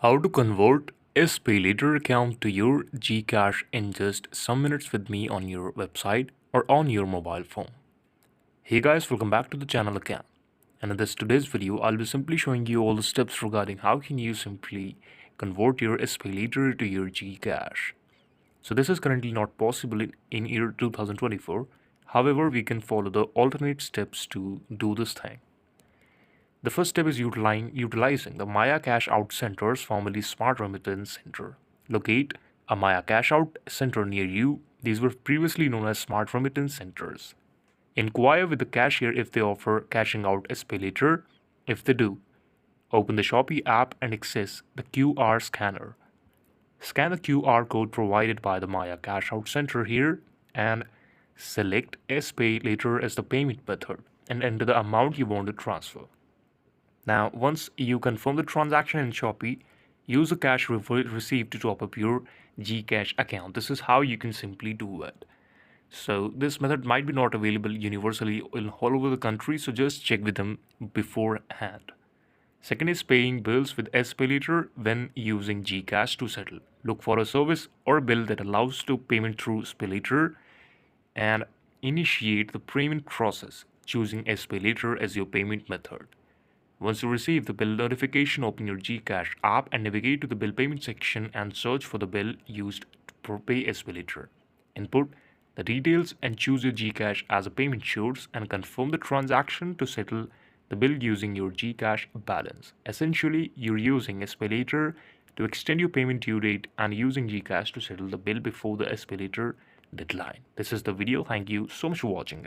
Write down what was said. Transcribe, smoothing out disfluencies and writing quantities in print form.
How to convert a Spaylater account to your Gcash in just some minutes with me on your website or on your mobile phone. Hey guys, welcome back to the channel again. And in this today's video, I'll be simply showing you all the steps regarding how can you simply convert your Spaylater to your Gcash. So this is currently not possible in year 2024. However, we can follow the alternate steps to do this thing. The first step is utilizing the Maya Cash Out Centers, formerly Smart Remittance Center. Locate a Maya Cash Out Center near you. These were previously known as Smart Remittance Centers. Inquire with the cashier if they offer cashing out a Spaylater. If they do, open the Shopee app and access the QR scanner. Scan the QR code provided by the Maya Cash Out Center here and select Spaylater as the payment method and enter the amount you want to transfer. Now, once you confirm the transaction in Shopee, use the cash received to top up your Gcash account. This is how you can simply do it. So this method might be not available universally in all over the country, so just check with them beforehand. Second is paying bills with Spaylater when using Gcash to settle. Look for a service or bill that allows to payment through Spaylater and initiate the payment process, choosing Spaylater as your payment method. Once you receive the bill notification, open your Gcash app and navigate to the bill payment section and search for the bill used to pay Spaylater. Input the details and choose your Gcash as a payment source and confirm the transaction to settle the bill using your Gcash balance. Essentially, you're using Spaylater to extend your payment due date and using Gcash to settle the bill before the Spaylater deadline. This is the video. Thank you so much for watching, guys.